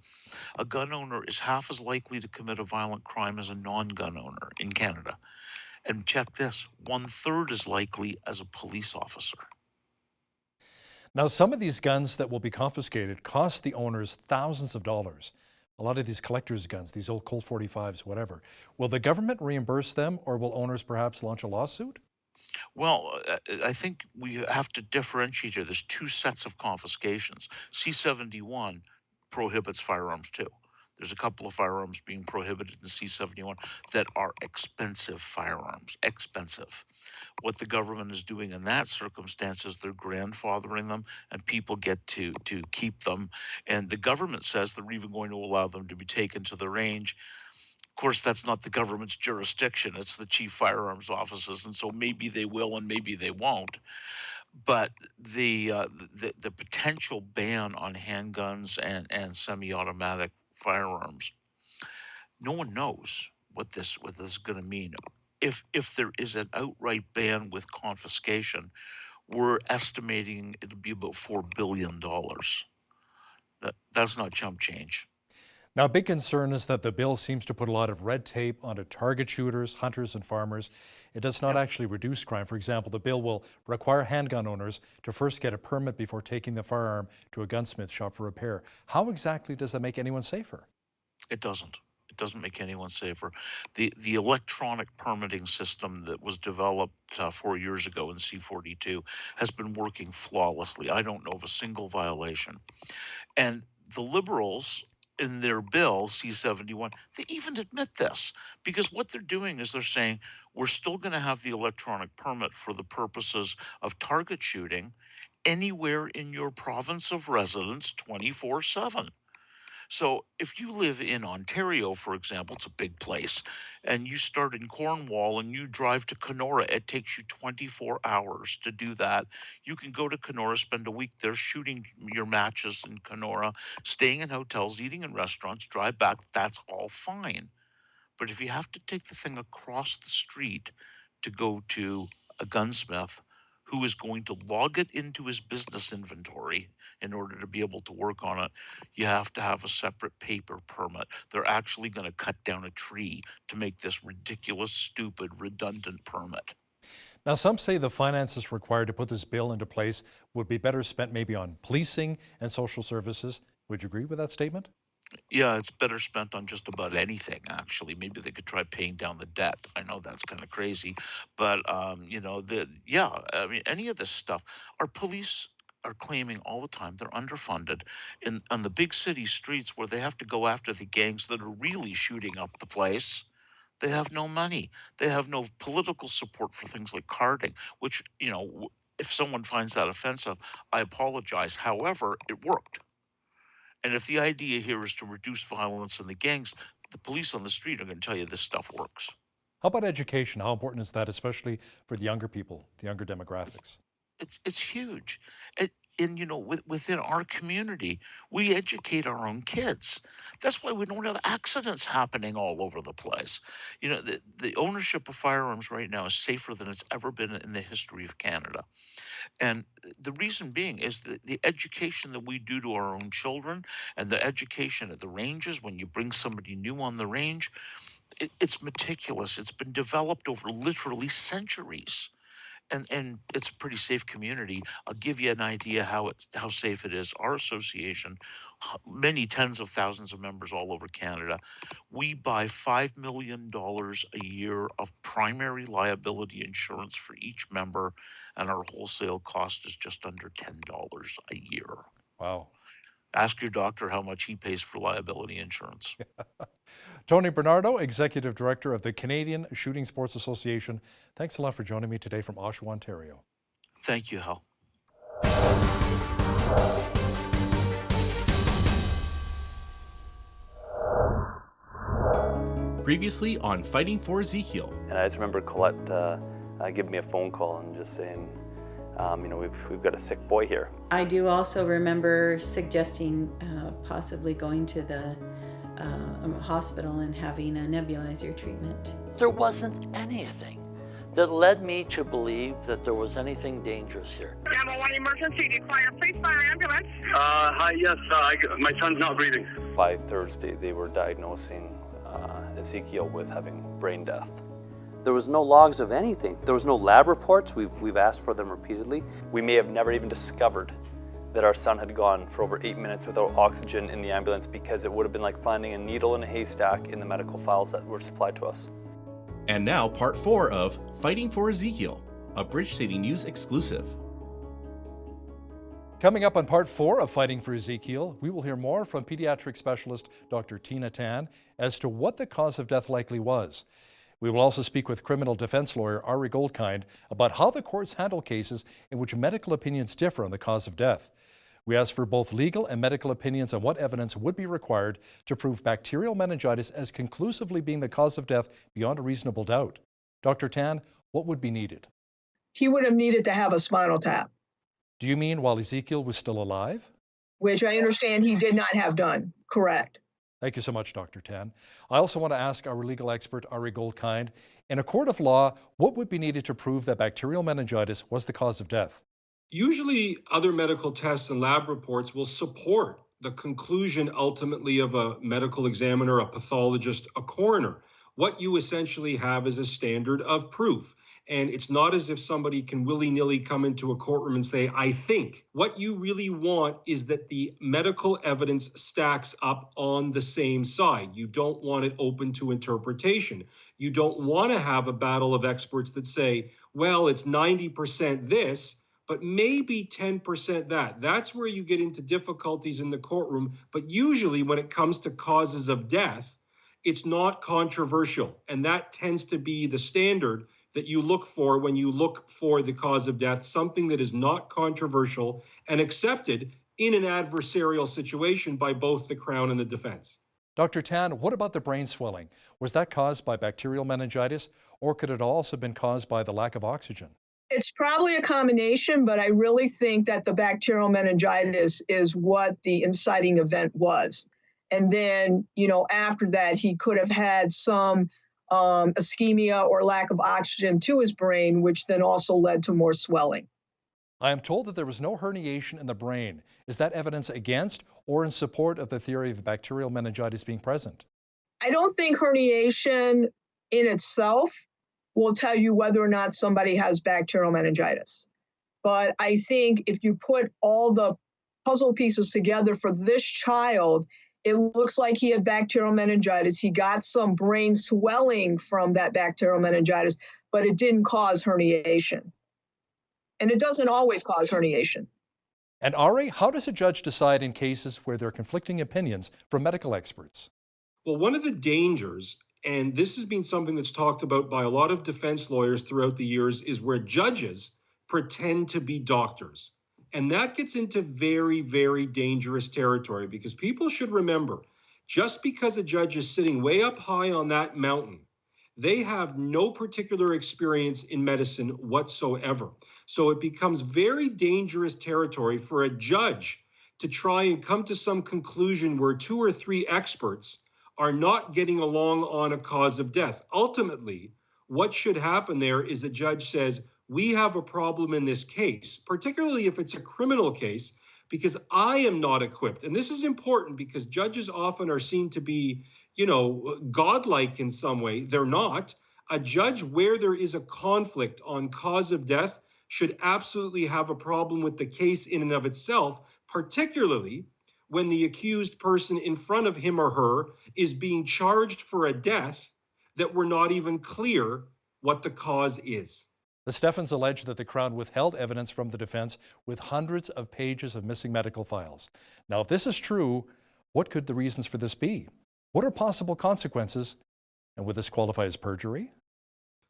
a gun owner is half as likely to commit a violent crime as a non-gun owner in Canada. And check this, 1/3 as likely as a police officer. Now, some of these guns that will be confiscated cost the owners thousands of dollars. A lot of these collector's guns, these old Colt 45s, whatever. Will the government reimburse them, or will owners perhaps launch a lawsuit? Well, I think we have to differentiate here. There's 2 sets of confiscations. C-71 prohibits firearms too. There's a couple of firearms being prohibited in C-71 that are expensive firearms, expensive. What the government is doing in that circumstance is they're grandfathering them, and people get to keep them. And the government says they're even going to allow them to be taken to the range. Of course, that's not the government's jurisdiction. It's the chief firearms offices, and so maybe they will and maybe they won't. But the potential ban on handguns and semi-automatic firearms, no one knows what this is going to mean. If there is an outright ban with confiscation, we're estimating it'll be about $4 billion. That's not chump change. Now, a big concern is that the bill seems to put a lot of red tape onto target shooters, hunters, and farmers. It does not actually reduce crime. For example, the bill will require handgun owners to first get a permit before taking the firearm to a gunsmith shop for repair. How exactly does that make anyone safer? It doesn't. It doesn't make anyone safer. The electronic permitting system that was developed 4 years ago in C-42 has been working flawlessly. I don't know of a single violation. And the Liberals, in their bill, C-71, they even admit this, because what they're doing is they're saying we're still going to have the electronic permit for the purposes of target shooting anywhere in your province of residence 24/7. So if you live in Ontario, for example, it's a big place, and you start in Cornwall and you drive to Kenora, it takes you 24 hours to do that. You can go to Kenora, spend a week there shooting your matches in Kenora, staying in hotels, eating in restaurants, drive back, that's all fine. But if you have to take the thing across the street to go to a gunsmith who is going to log it into his business inventory in order to be able to work on it, you have to have a separate paper permit. They're actually going to cut down a tree to make this ridiculous, stupid, redundant permit. Now, some say the finances required to put this bill into place would be better spent maybe on policing and social services. Would you agree with that statement? Yeah, it's better spent on just about anything, actually. Maybe they could try paying down the debt. I know that's kind of crazy, but any of this stuff, our police are claiming all the time they're underfunded on the big city streets where they have to go after the gangs that are really shooting up the place. They have no money. They have no political support for things like carding, which, if someone finds that offensive, I apologize. However, it worked. And if the idea here is to reduce violence in the gangs, the police on the street are going to tell you this stuff works. How about education? How important is that, especially for the younger people, the younger demographics? It's huge. within our community, we educate our own kids. That's why we don't have accidents happening all over the place. The ownership of firearms right now is safer than it's ever been in the history of Canada. And the reason being is the education that we do to our own children and the education at the ranges when you bring somebody new on the range, it's meticulous. It's been developed over literally centuries. And it's a pretty safe community. I'll give you an idea how safe it is. Our association, many tens of thousands of members all over Canada, we buy $5 million a year of primary liability insurance for each member, and our wholesale cost is just under $10 a year. Wow. Ask your doctor how much he pays for liability insurance. Tony Bernardo, Executive Director of the Canadian Shooting Sports Association. Thanks a lot for joining me today from Oshawa, Ontario. Thank you, Hal. Previously on Fighting for Ezekiel. And I just remember Colette giving me a phone call and just saying, we've got a sick boy here. I do also remember suggesting possibly going to the hospital and having a nebulizer treatment. There wasn't anything that led me to believe that there was anything dangerous here. 911 emergency, do you require a police fire ambulance? Hi, yes, my son's not breathing. By Thursday, they were diagnosing Ezekiel with having brain death. There was no logs of anything. There was no lab reports. We've asked for them repeatedly. We may have never even discovered that our son had gone for over 8 minutes without oxygen in the ambulance, because it would have been like finding a needle in a haystack in the medical files that were supplied to us. And now part 4 of Fighting for Ezekiel, a Bridge City News exclusive. Coming up on part 4 of Fighting for Ezekiel, we will hear more from pediatric specialist Dr. Tina Tan as to what the cause of death likely was. We will also speak with criminal defense lawyer Ari Goldkind about how the courts handle cases in which medical opinions differ on the cause of death. We ask for both legal and medical opinions on what evidence would be required to prove bacterial meningitis as conclusively being the cause of death beyond a reasonable doubt. Dr. Tan, what would be needed? He would have needed to have a spinal tap. Do you mean while Ezekiel was still alive? Which I understand he did not have done. Correct. Thank you so much, Dr. Tan. I also want to ask our legal expert, Ari Goldkind, in a court of law, what would be needed to prove that bacterial meningitis was the cause of death? Usually other medical tests and lab reports will support the conclusion ultimately of a medical examiner, a pathologist, a coroner. What you essentially have is a standard of proof. And it's not as if somebody can willy-nilly come into a courtroom and say, I think. What you really want is that the medical evidence stacks up on the same side. You don't want it open to interpretation. You don't want to have a battle of experts that say, well, it's 90% this, but maybe 10% that. That's where you get into difficulties in the courtroom. But usually when it comes to causes of death, it's not controversial. And that tends to be the standard that you look for when you look for the cause of death, something that is not controversial and accepted in an adversarial situation by both the Crown and the defense. Dr. Tan, what about the brain swelling? Was that caused by bacterial meningitis, or could it also have been caused by the lack of oxygen? It's probably a combination, but I really think that the bacterial meningitis is what the inciting event was. And then, after that, he could have had some ischemia or lack of oxygen to his brain, which then also led to more swelling. I am told that there was no herniation in the brain. Is that evidence against or in support of the theory of bacterial meningitis being present? I don't think herniation in itself will tell you whether or not somebody has bacterial meningitis. But I think if you put all the puzzle pieces together for this child, it looks like he had bacterial meningitis. He got some brain swelling from that bacterial meningitis, but it didn't cause herniation. And it doesn't always cause herniation. And Ari, how does a judge decide in cases where there are conflicting opinions from medical experts? Well, one of the dangers, and this has been something that's talked about by a lot of defense lawyers throughout the years, is where judges pretend to be doctors. And that gets into very, very dangerous territory, because people should remember, just because a judge is sitting way up high on that mountain They have no particular experience in medicine whatsoever. So it becomes very dangerous territory for a judge to try and come to some conclusion where 2 or 3 experts are not getting along on a cause of death. Ultimately, what should happen there is a judge says, we have a problem in this case, particularly if it's a criminal case, because I am not equipped. And this is important because judges often are seen to be, godlike in some way. They're not. A judge where there is a conflict on cause of death should absolutely have a problem with the case in and of itself, particularly when the accused person in front of him or her is being charged for a death that we're not even clear what the cause is. The Steffens allege that the Crown withheld evidence from the defense with hundreds of pages of missing medical files. Now, if this is true, what could the reasons for this be? What are possible consequences? And would this qualify as perjury?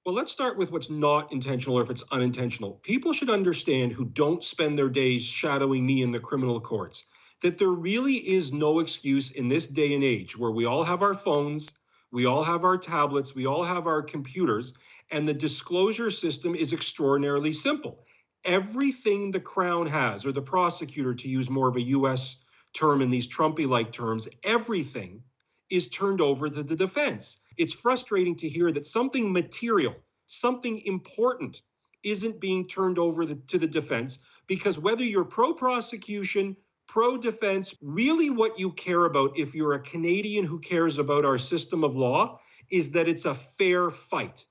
Well, let's start with what's not intentional or if it's unintentional. People should understand who don't spend their days shadowing me in the criminal courts that there really is no excuse in this day and age where we all have our phones, we all have our tablets, we all have our computers, and the disclosure system is extraordinarily simple. Everything the Crown has, or the prosecutor, to use more of a U.S. term in these Trumpy-like terms, everything is turned over to the defense. It's frustrating to hear that something material, something important, isn't being turned over to the defense, because whether you're pro-prosecution, pro-defense, really what you care about, if you're a Canadian who cares about our system of law, is that it's a fair fight.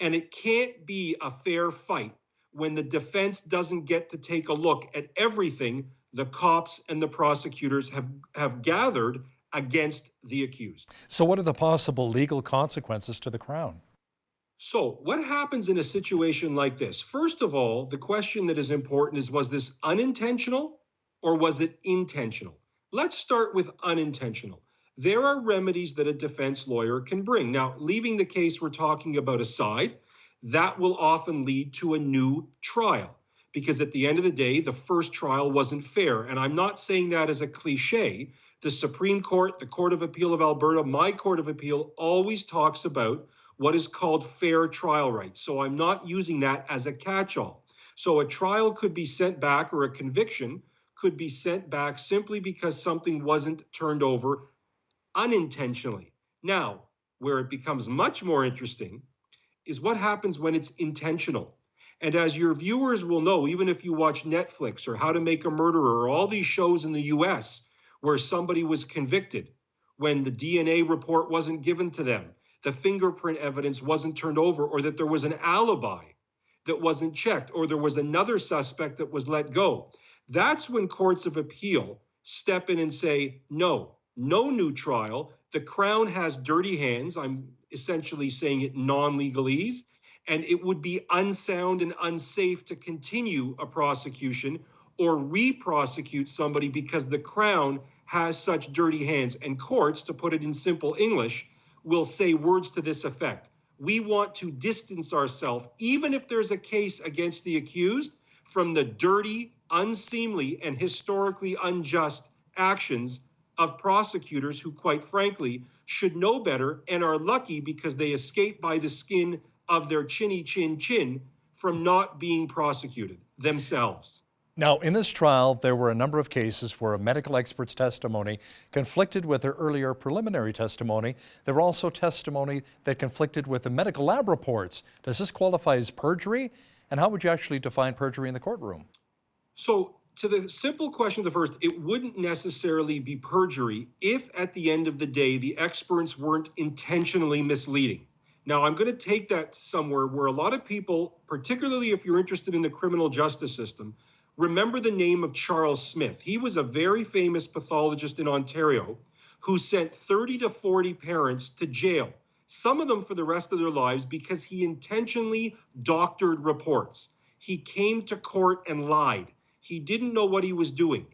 And it can't be a fair fight when the defense doesn't get to take a look at everything the cops and the prosecutors have gathered against the accused. So what are the possible legal consequences to the Crown? So what happens in a situation like this? First of all, the question that is important is, was this unintentional or was it intentional? Let's start with unintentional. There are remedies that a defense lawyer can bring. Now, leaving the case we're talking about aside, that will often lead to a new trial, because at the end of the day, the first trial wasn't fair. And I'm not saying that as a cliche. The Supreme Court, the Court of Appeal of Alberta, my Court of Appeal always talks about what is called fair trial rights. So I'm not using that as a catch-all. So a trial could be sent back, or a conviction could be sent back simply because something wasn't turned over unintentionally. Now, where it becomes much more interesting is what happens when it's intentional. And as your viewers will know, even if you watch Netflix or How to Make a Murderer or all these shows in the US where somebody was convicted when the DNA report wasn't given to them, the fingerprint evidence wasn't turned over, or that there was an alibi that wasn't checked, or there was another suspect that was let go. That's when courts of appeal step in and say, no new trial. The Crown has dirty hands. I'm essentially saying it non-legalese, and it would be unsound and unsafe to continue a prosecution or re-prosecute somebody because the Crown has such dirty hands. And courts, to put it in simple English, will say words to this effect. We want to distance ourselves, even if there's a case against the accused, from the dirty, unseemly, and historically unjust actions of prosecutors who, quite frankly, should know better and are lucky because they escape by the skin of their chinny chin chin from not being prosecuted themselves. Now, in this trial, there were a number of cases where a medical expert's testimony conflicted with their earlier preliminary testimony. There were also testimony that conflicted with the medical lab reports. Does this qualify as perjury? And how would you actually define perjury in the courtroom? So, to the simple question of the first, it wouldn't necessarily be perjury if at the end of the day, the experts weren't intentionally misleading. Now, I'm going to take that somewhere where a lot of people, particularly if you're interested in the criminal justice system, remember the name of Charles Smith. He was a very famous pathologist in Ontario who sent 30 to 40 parents to jail, some of them for the rest of their lives, because he intentionally doctored reports. He came to court and lied. He didn't know what he was doing.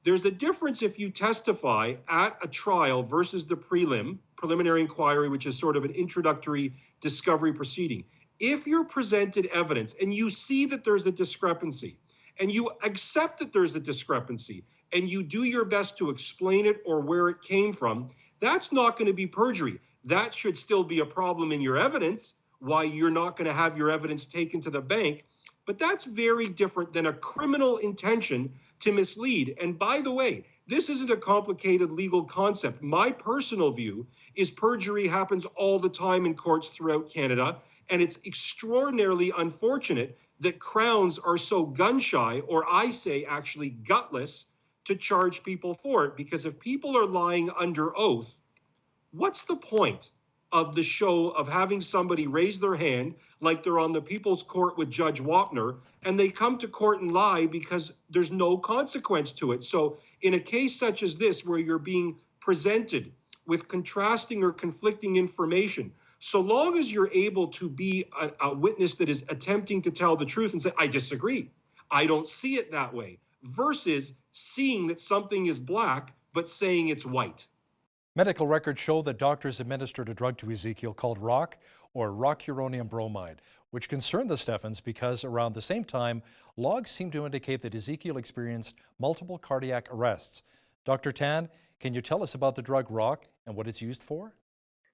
There's a difference if you testify at a trial versus the preliminary inquiry, which is sort of an introductory discovery proceeding. If you're presented evidence and you see that there's a discrepancy, and you accept that there's a discrepancy, and you do your best to explain it or where it came from, that's not going to be perjury. that should still be a problem in your evidence, why you're not going to have your evidence taken to the bank. But that's very different than a criminal intention to mislead. And by the way, this isn't a complicated legal concept. My personal view is perjury happens all the time in courts throughout Canada, and it's extraordinarily unfortunate that Crowns are so gun-shy, or I say actually gutless, to charge people for it. Because if people are lying under oath, what's the point of the show of having somebody raise their hand like they're on the People's Court with Judge Wapner, and they come to court and lie because there's no consequence to it? So in a case such as this, where you're being presented with contrasting or conflicting information, so long as you're able to be a witness that is attempting to tell the truth and say, I disagree, I don't see it that way, versus seeing that something is black but saying it's white. Medical records show that doctors administered a drug to Ezekiel called rock, or rocuronium bromide, which concerned the Steffens because around the same time, logs seemed to indicate that Ezekiel experienced multiple cardiac arrests. Dr. Tan, can you tell us about the drug rock and what it's used for?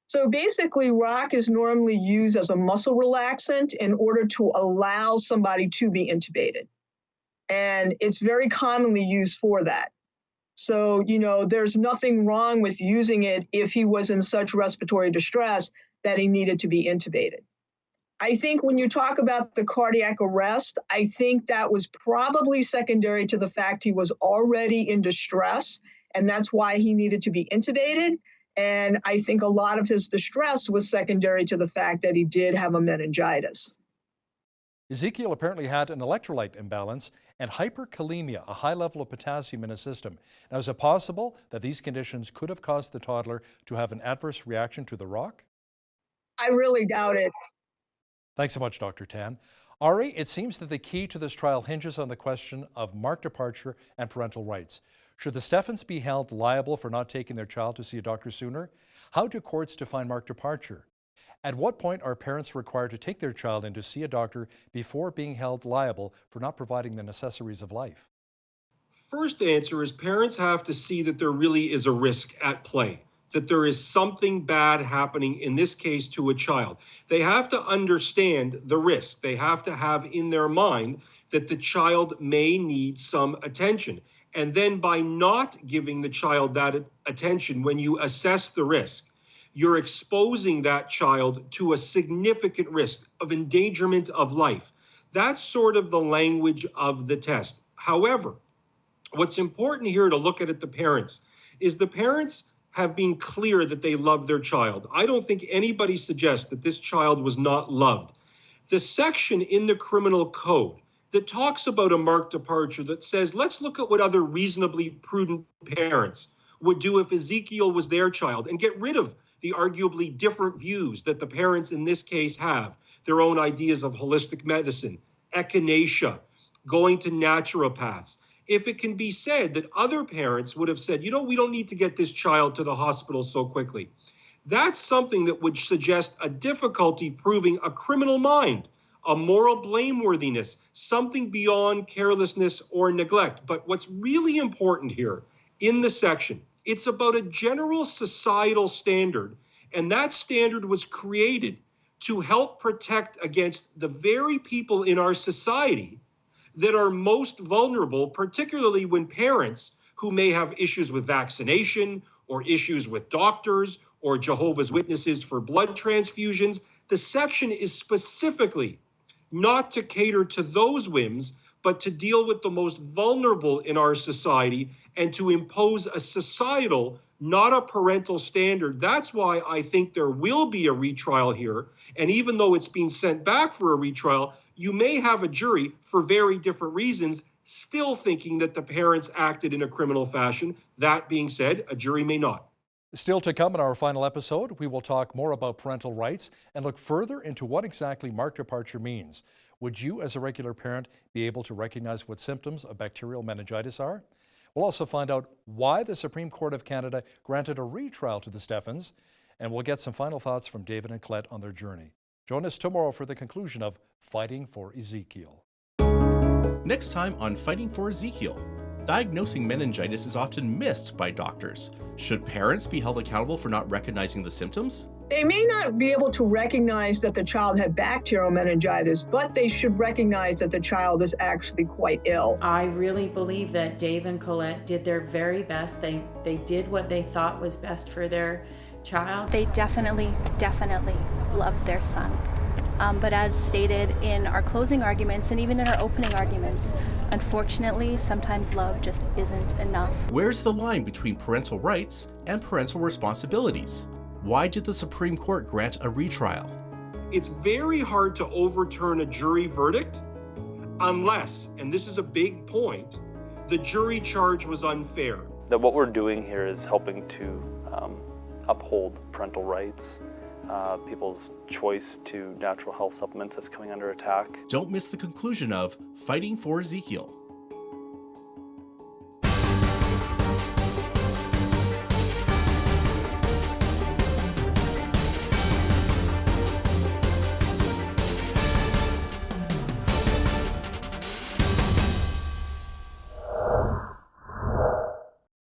So basically, rock is normally used as a muscle relaxant in order to allow somebody to be intubated. And it's very commonly used for that. So, there's nothing wrong with using it if he was in such respiratory distress that he needed to be intubated. I think when you talk about the cardiac arrest, I think that was probably secondary to the fact he was already in distress, and that's why he needed to be intubated. And I think a lot of his distress was secondary to the fact that he did have a meningitis. Ezekiel apparently had an electrolyte imbalance and hyperkalemia, a high level of potassium in his system. Now, is it possible that these conditions could have caused the toddler to have an adverse reaction to the rock? I really doubt it. Thanks so much, Dr. Tan. Ari, it seems that the key to this trial hinges on the question of marked departure and parental rights. Should the Steffens be held liable for not taking their child to see a doctor sooner? How do courts define marked departure? At what point are parents required to take their child in to see a doctor before being held liable for not providing the necessaries of life? First answer is parents have to see that there really is a risk at play, that there is something bad happening, in this case, to a child. They have to understand the risk. They have to have in their mind that the child may need some attention. And then by not giving the child that attention, when you assess the risk, you're exposing that child to a significant risk of endangerment of life. That's sort of the language of the test. However, what's important here to look at the parents is the parents have been clear that they love their child. I don't think anybody suggests that this child was not loved. The section in the criminal code that talks about a marked departure, that says, let's look at what other reasonably prudent parents would do if Ezekiel was their child, and get rid of the arguably different views that the parents in this case have, their own ideas of holistic medicine, echinacea, going to naturopaths. If it can be said that other parents would have said, we don't need to get this child to the hospital so quickly, that's something that would suggest a difficulty proving a criminal mind, a moral blameworthiness, something beyond carelessness or neglect. But what's really important here in the section, it's about a general societal standard, and that standard was created to help protect against the very people in our society that are most vulnerable, particularly when parents who may have issues with vaccination or issues with doctors or Jehovah's Witnesses for blood transfusions. The section is specifically not to cater to those whims, but to deal with the most vulnerable in our society and to impose a societal, not a parental standard. That's why I think there will be a retrial here. And even though it's being sent back for a retrial, you may have a jury for very different reasons still thinking that the parents acted in a criminal fashion. That being said, a jury may not. Still to come in our final episode, we will talk more about parental rights and look further into what exactly marked departure means. Would you, as a regular parent, be able to recognize what symptoms of bacterial meningitis are? We'll also find out why the Supreme Court of Canada granted a retrial to the Steffens, and we'll get some final thoughts from David and Colette on their journey. Join us tomorrow for the conclusion of Fighting for Ezekiel. Next time on Fighting for Ezekiel, diagnosing meningitis is often missed by doctors. Should parents be held accountable for not recognizing the symptoms? They may not be able to recognize that the child had bacterial meningitis, but they should recognize that the child is actually quite ill. I really believe that Dave and Colette did their very best. They did what they thought was best for their child. They definitely loved their son. But as stated in our closing arguments and even in our opening arguments, unfortunately, sometimes love just isn't enough. Where's the line between parental rights and parental responsibilities? Why did the Supreme Court grant a retrial? It's very hard to overturn a jury verdict unless, and this is a big point, the jury charge was unfair. That what we're doing here is helping to uphold parental rights, people's choice to natural health supplements that's coming under attack. Don't miss the conclusion of Fighting for Ezekiel.